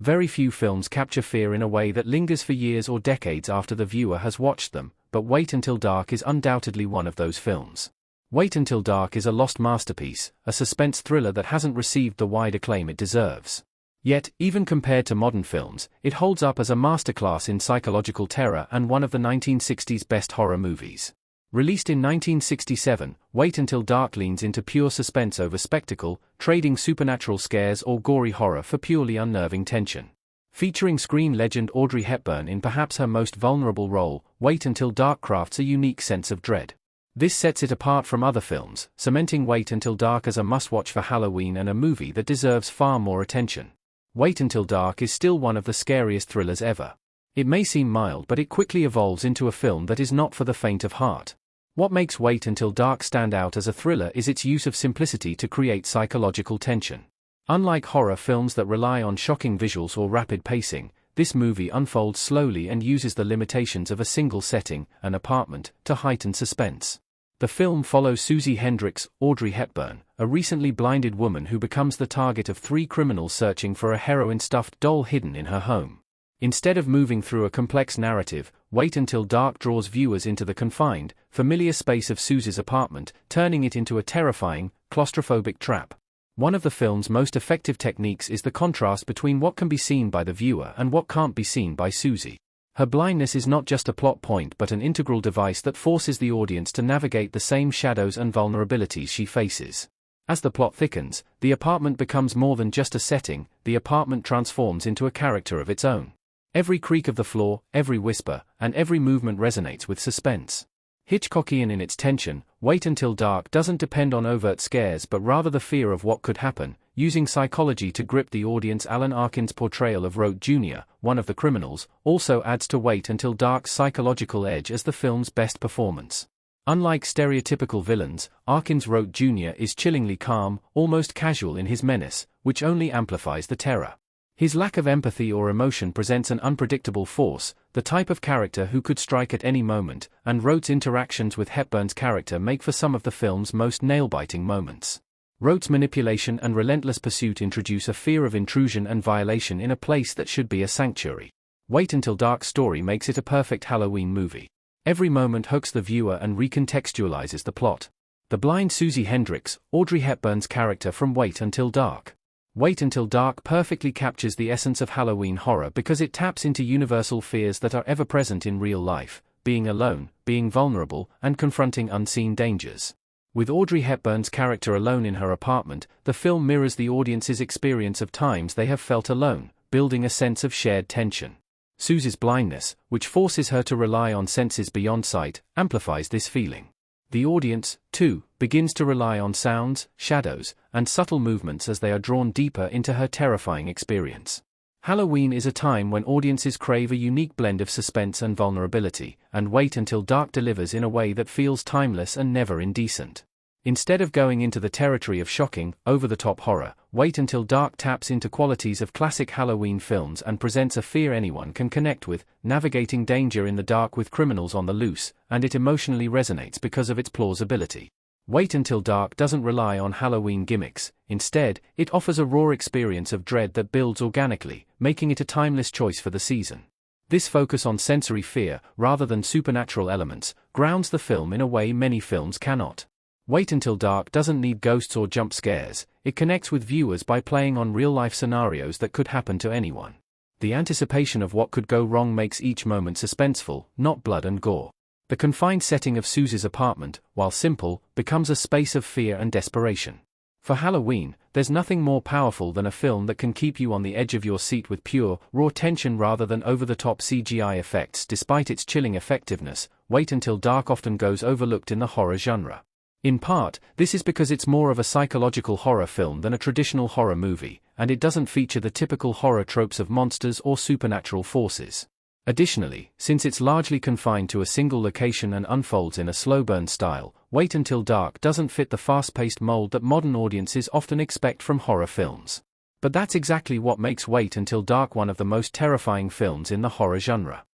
Very few films capture fear in a way that lingers for years or decades after the viewer has watched them, but Wait Until Dark is undoubtedly one of those films. Wait Until Dark is a lost masterpiece, a suspense thriller that hasn't received the wide acclaim it deserves. Yet, even compared to modern films, it holds up as a masterclass in psychological terror and one of the 1960s best horror movies. Released in 1967, Wait Until Dark leans into pure suspense over spectacle, trading supernatural scares or gory horror for purely unnerving tension. Featuring screen legend Audrey Hepburn in perhaps her most vulnerable role, Wait Until Dark crafts a unique sense of dread. This sets it apart from other films, cementing Wait Until Dark as a must-watch for Halloween and a movie that deserves far more attention. Wait Until Dark is still one of the scariest thrillers ever. It may seem mild, but it quickly evolves into a film that is not for the faint of heart. What makes Wait Until Dark stand out as a thriller is its use of simplicity to create psychological tension. Unlike horror films that rely on shocking visuals or rapid pacing, this movie unfolds slowly and uses the limitations of a single setting, an apartment, to heighten suspense. The film follows Susie Hendricks, Audrey Hepburn, a recently blinded woman who becomes the target of three criminals searching for a heroin-stuffed doll hidden in her home. Instead of moving through a complex narrative, Wait Until Dark draws viewers into the confined, familiar space of Susie's apartment, turning it into a terrifying, claustrophobic trap. One of the film's most effective techniques is the contrast between what can be seen by the viewer and what can't be seen by Susie. Her blindness is not just a plot point but an integral device that forces the audience to navigate the same shadows and vulnerabilities she faces. As the plot thickens, the apartment becomes more than just a setting, the apartment transforms into a character of its own. Every creak of the floor, every whisper, and every movement resonates with suspense. Hitchcockian in its tension, Wait Until Dark doesn't depend on overt scares but rather the fear of what could happen, using psychology to grip the audience. Alan Arkin's portrayal of Rote Jr., one of the criminals, also adds to Wait Until Dark's psychological edge as the film's best performance. Unlike stereotypical villains, Arkin's Rote Jr. is chillingly calm, almost casual in his menace, which only amplifies the terror. His lack of empathy or emotion presents an unpredictable force, the type of character who could strike at any moment, and Rote's interactions with Hepburn's character make for some of the film's most nail-biting moments. Rote's manipulation and relentless pursuit introduce a fear of intrusion and violation in a place that should be a sanctuary. Wait Until Dark's story makes it a perfect Halloween movie. Every moment hooks the viewer and recontextualizes the plot. The blind Susie Hendricks, Audrey Hepburn's character from Wait Until Dark. Wait Until Dark perfectly captures the essence of Halloween horror because it taps into universal fears that are ever present in real life: being alone, being vulnerable, and confronting unseen dangers. With Audrey Hepburn's character alone in her apartment, the film mirrors the audience's experience of times they have felt alone, building a sense of shared tension. Susie's blindness, which forces her to rely on senses beyond sight, amplifies this feeling. The audience, too, begins to rely on sounds, shadows, and subtle movements as they are drawn deeper into her terrifying experience. Halloween is a time when audiences crave a unique blend of suspense and vulnerability, and Wait Until Dark delivers in a way that feels timeless and never indecent. Instead of going into the territory of shocking, over-the-top horror, Wait Until Dark taps into qualities of classic Halloween films and presents a fear anyone can connect with, navigating danger in the dark with criminals on the loose, and it emotionally resonates because of its plausibility. Wait Until Dark doesn't rely on Halloween gimmicks. Instead, it offers a raw experience of dread that builds organically, making it a timeless choice for the season. This focus on sensory fear, rather than supernatural elements, grounds the film in a way many films cannot. Wait Until Dark doesn't need ghosts or jump scares. It connects with viewers by playing on real-life scenarios that could happen to anyone. The anticipation of what could go wrong makes each moment suspenseful, not blood and gore. The confined setting of Susie's apartment, while simple, becomes a space of fear and desperation. For Halloween, there's nothing more powerful than a film that can keep you on the edge of your seat with pure, raw tension rather than over-the-top CGI effects. Despite its chilling effectiveness, Wait Until Dark often goes overlooked in the horror genre. In part, this is because it's more of a psychological horror film than a traditional horror movie, and it doesn't feature the typical horror tropes of monsters or supernatural forces. Additionally, since it's largely confined to a single location and unfolds in a slow-burn style, Wait Until Dark doesn't fit the fast-paced mold that modern audiences often expect from horror films. But that's exactly what makes Wait Until Dark one of the most terrifying films in the horror genre.